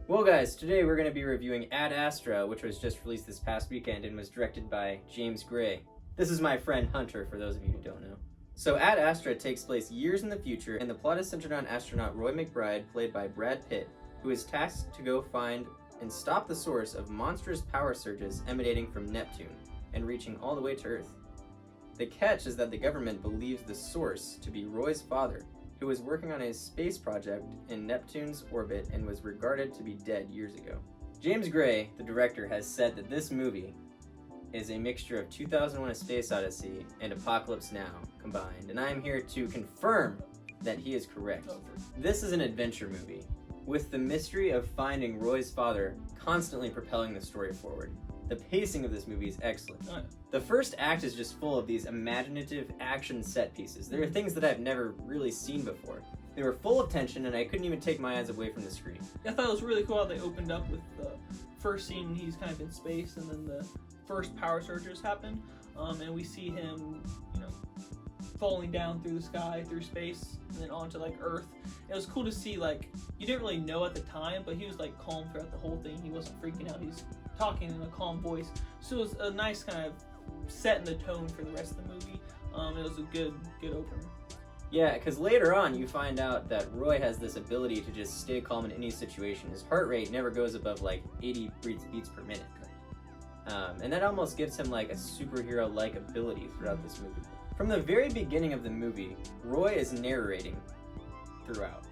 Well guys, today we're going to be reviewing Ad Astra, which was just released this past weekend and was directed by James Gray. This is my friend Hunter, for those of you who don't know. So Ad Astra takes place years in the future, and the plot is centered on astronaut Roy McBride, played by Brad Pitt, who is tasked to go find and stop the source of monstrous power surges emanating from Neptune and reaching all the way to Earth. The catch is that the government believes the source to be Roy's father, who was working on a space project in Neptune's orbit and was regarded to be dead years ago. James Gray, the director, has said that this movie is a mixture of 2001: A Space Odyssey and Apocalypse Now combined, and I am here to confirm that he is correct. This is an adventure movie, with the mystery of finding Roy's father constantly propelling the story forward. The pacing of this movie is excellent. Oh, yeah. The first act is just full of these imaginative action set pieces. There are things that I've never really seen before. They were full of tension, and I couldn't even take my eyes away from the screen. I thought it was really cool how they opened up with the first scene when he's kind of in space, and then the first power surges happen, and we see him, falling down through the sky, through space, and then onto Earth. It was cool to see, you didn't really know at the time, but he was calm throughout the whole thing. He wasn't freaking out. He's talking in a calm voice. So it was a nice kind of setting the tone for the rest of the movie. It was a good opener. Yeah, because later on you find out that Roy has this ability to just stay calm in any situation. His heart rate never goes above 80 beats per minute. And that almost gives him a superhero-like ability throughout this movie. From the very beginning of the movie, Roy is narrating throughout.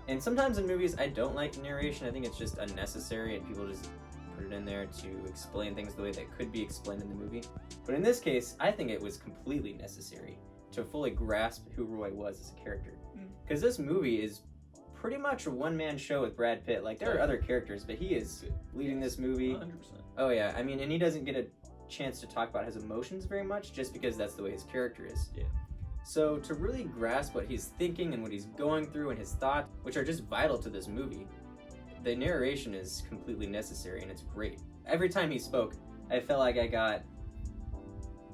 And sometimes in movies I don't like narration. I think it's just unnecessary and people just put it in there to explain things the way they could be explained in the movie. But in this case, I think it was completely necessary to fully grasp who Roy was as a character. Because this movie is pretty much a one-man show with Brad Pitt. There are other characters, but he is leading this movie. 100%. Oh yeah, and he doesn't get a chance to talk about his emotions very much, just because that's the way his character is. Yeah. So to really grasp what he's thinking and what he's going through and his thoughts, which are just vital to this movie, the narration is completely necessary, and it's great. Every time he spoke, I felt like I got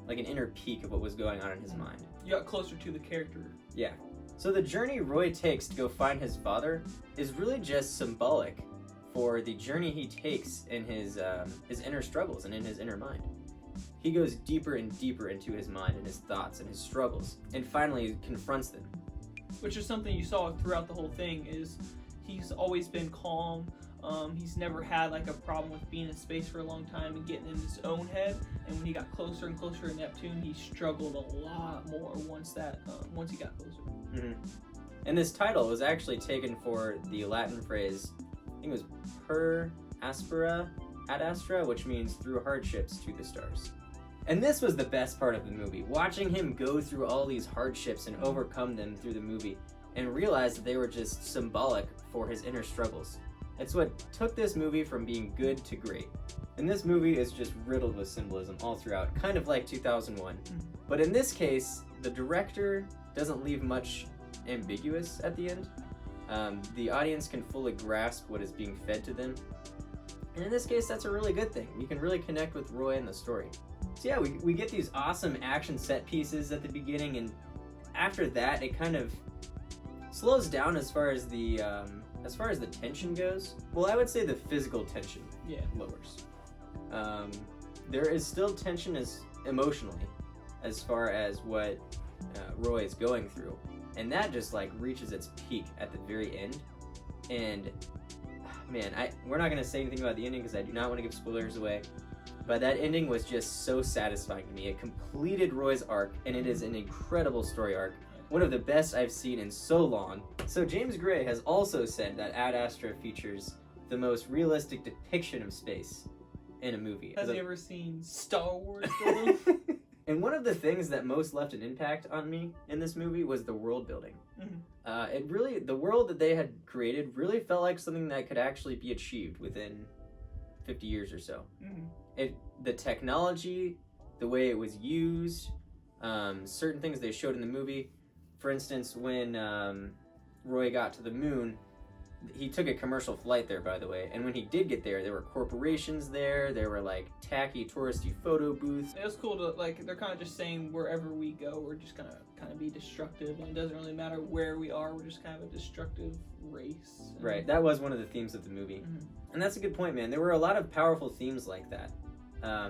an inner peek of what was going on in his mind. You got closer to the character. Yeah. So the journey Roy takes to go find his father is really just symbolic for the journey he takes in his inner struggles and in his inner mind. He goes deeper and deeper into his mind and his thoughts and his struggles, and finally confronts them. Which is something you saw throughout the whole thing, is he's always been calm. He's never had a problem with being in space for a long time and getting in his own head. And when he got closer and closer to Neptune, he struggled a lot more once he got closer. Mm-hmm. And this title was actually taken for the Latin phrase, I think it was per aspera ad astra, which means through hardships to the stars. And this was the best part of the movie, watching him go through all these hardships and overcome them through the movie and realize that they were just symbolic for his inner struggles. It's what took this movie from being good to great. And this movie is just riddled with symbolism all throughout, kind of like 2001. But in this case, the director doesn't leave much ambiguous at the end. The audience can fully grasp what is being fed to them. And in this case, that's a really good thing. You can really connect with Roy and the story. So yeah, we get these awesome action set pieces at the beginning, and after that, it kind of slows down as far as the tension goes. Well, I would say the physical tension lowers. There is still tension emotionally as far as what Roy is going through, and that just reaches its peak at the very end. And man, we're not gonna say anything about the ending because I do not want to give spoilers away. But that ending was just so satisfying to me. It completed Roy's arc, and it is an incredible story arc. One of the best I've seen in so long. So James Gray has also said that Ad Astra features the most realistic depiction of space in a movie. Has he ever seen Star Wars? And one of the things that most left an impact on me in this movie was the world building. The world that they had created really felt like something that could actually be achieved within 50 years or so. The technology, the way it was used, certain things they showed in the movie. For instance, when Roy got to the moon, He took a commercial flight there, by the way, and when he did get there were corporations there, there were like tacky touristy photo booths. It was cool to, like, they're kind of just saying wherever we go, we're just gonna kind of be destructive, and it doesn't really matter where we are, we're just kind of a destructive race. Right, that was one of the themes of the movie. And that's a good point, man. There were a lot of powerful themes like that,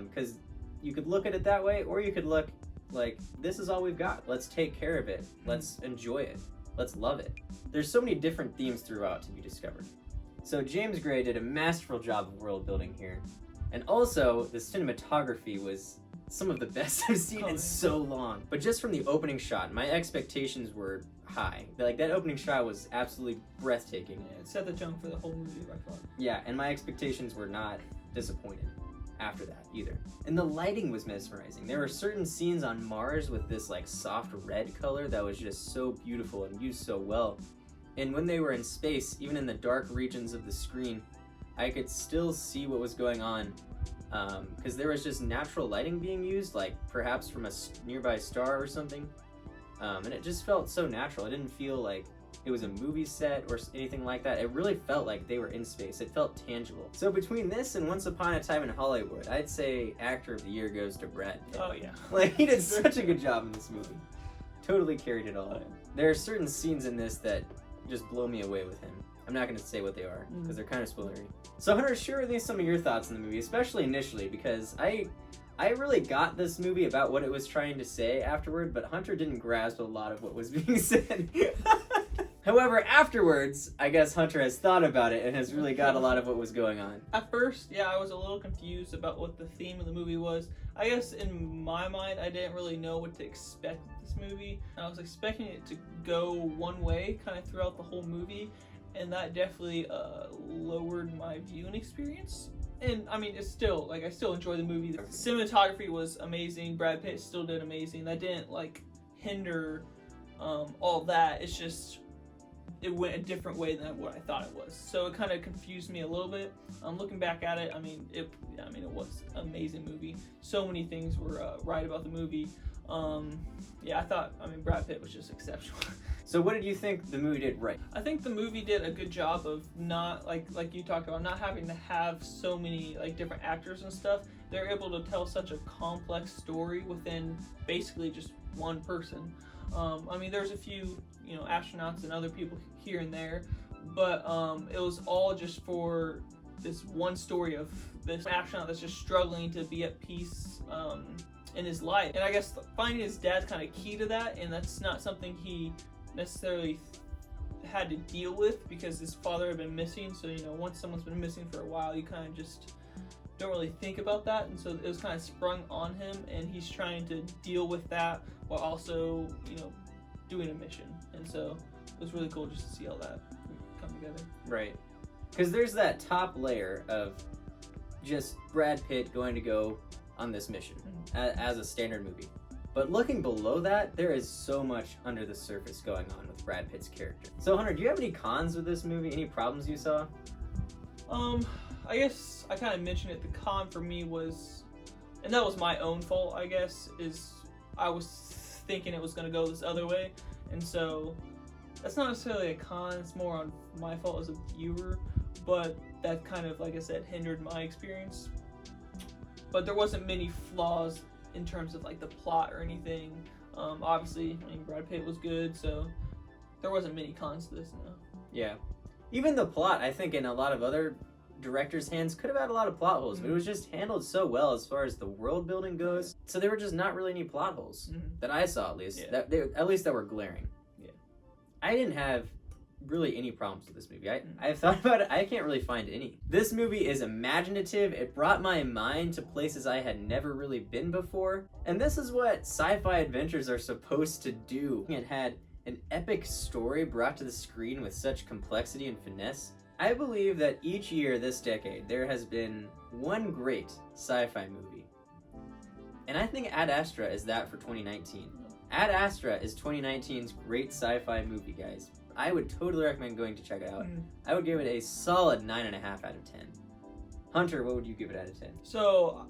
because you could look at it that way, or you could look like, this is all we've got, let's take care of it, let's enjoy it, let's love it. There's so many different themes throughout to be discovered. So James Gray did a masterful job of world building here. And also, the cinematography was some of the best I've seen in so long. But just from the opening shot, my expectations were high. Like, that opening shot was absolutely breathtaking. Yeah, it set the tone for the whole movie by far. Yeah, and my expectations were not disappointed after that either. And the lighting was mesmerizing. There were certain scenes on Mars with this like soft red color that was just so beautiful and used so well. And when they were in space, even in the dark regions of the screen, I could still see what was going on, because there was just natural lighting being used, like perhaps from a nearby star or something, and it just felt so natural. It didn't feel like it was a movie set or anything like that. It really felt like they were in space. It felt tangible. So between this and Once Upon a Time in Hollywood, I'd say Actor of the Year goes to Brad Pitt. Oh yeah. Like, he did such a good job in this movie. Totally carried it all. There are certain scenes in this that just blow me away with him. I'm not going to say what they are, because they're kind of spoilery. So Hunter, share with me some of your thoughts on the movie, especially initially, because I really got this movie about what it was trying to say afterward, but Hunter didn't grasp a lot of what was being said. However, afterwards, I guess Hunter has thought about it and has really got a lot of what was going on. At first, yeah, I was a little confused about what the theme of the movie was. I guess in my mind, I didn't really know what to expect with this movie. I was expecting it to go one way kind of throughout the whole movie, and that definitely lowered my viewing experience. And I mean, it's still, like, I still enjoy the movie. The cinematography was amazing. Brad Pitt still did amazing. That didn't, like, hinder all that. It's just, it went a different way than what I thought it was. So it kind of confused me a little bit. Looking back at it, it was an amazing movie. So many things were right about the movie. Brad Pitt was just exceptional. So what did you think the movie did right? I think the movie did a good job of not, like you talked about, not having to have so many like different actors and stuff. They're able to tell such a complex story within basically just one person. There's a few, astronauts and other people here and there, but it was all just for this one story of this astronaut that's just struggling to be at peace in his life. And I guess finding his dad's kind of key to that, and that's not something he necessarily had to deal with because his father had been missing. So, once someone's been missing for a while, you kind of just don't really think about that. And so it was kind of sprung on him, and he's trying to deal with that while also, doing a mission. And so it was really cool just to see all that come together. Right. Because there's that top layer of just Brad Pitt going to go on this mission as a standard movie. But looking below that, there is so much under the surface going on with Brad Pitt's character. So Hunter, do you have any cons with this movie? Any problems you saw? I guess I kind of mentioned it. The con for me was, and that was my own fault, I guess, is I was thinking it was going to go this other way. And so that's not necessarily a con, it's more on my fault as a viewer, but that kind of, like I said, hindered my experience. But there wasn't many flaws in terms of like the plot or anything. Obviously, Brad Pitt was good, so there wasn't many cons to this, no. Yeah. Even the plot, I think in a lot of other directors' hands, could have had a lot of plot holes, but it was just handled so well as far as the world building goes. So there were just not really any plot holes that I saw, at least. Yeah. That were glaring. Yeah. I didn't have really any problems with this movie. I've thought about it. I can't really find any. This movie is imaginative. It brought my mind to places I had never really been before. And this is what sci-fi adventures are supposed to do. It had an epic story brought to the screen with such complexity and finesse. I believe that each year this decade, there has been one great sci-fi movie. And I think Ad Astra is that for 2019. Ad Astra is 2019's great sci-fi movie, guys. I would totally recommend going to check it out. I would give it a solid 9.5 out of 10. Hunter, what would you give it out of 10? So,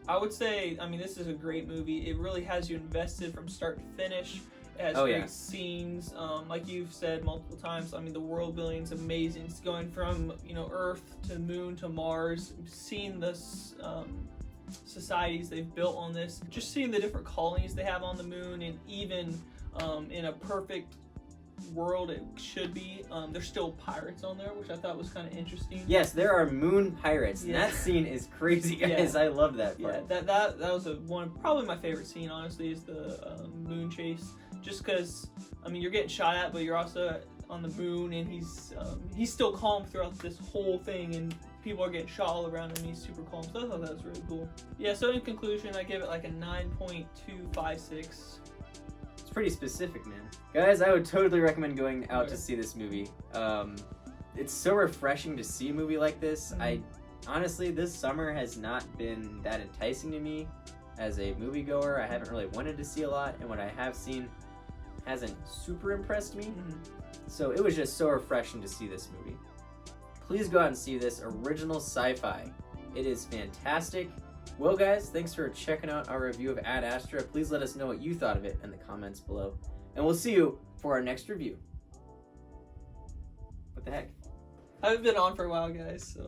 I would say, this is a great movie. It really has you invested from start to finish. It has Oh, great yeah. scenes. Like you've said multiple times, I mean, the world building's amazing. It's going from, Earth to Moon to Mars, seeing this societies they've built on this, just seeing the different colonies they have on the moon, and even in a perfect world it should be, there's still pirates on there, which I thought was kind of interesting. Yes, there are moon pirates, and Yeah. that scene is crazy, guys. I love that part. Yeah, that was probably my favorite scene, honestly, is the moon chase. Just because, I mean, you're getting shot at, but you're also on the moon, and he's still calm throughout this whole thing, and people are getting shot all around him, and he's super calm. So I thought that was really cool. Yeah, so in conclusion, I give it like a 9.256. It's pretty specific, man. Guys, I would totally recommend going out Okay. to see this movie. It's so refreshing to see a movie like this. Mhm. Honestly, this summer has not been that enticing to me as a moviegoer. I haven't really wanted to see a lot, and what I have seen hasn't super impressed me. Mhm. So it was just so refreshing to see this movie. Please go out and see this original sci-fi. It is fantastic. Well, guys, thanks for checking out our review of Ad Astra. Please let us know what you thought of it in the comments below. And we'll see you for our next review. What the heck? I've been on for a while, guys, so.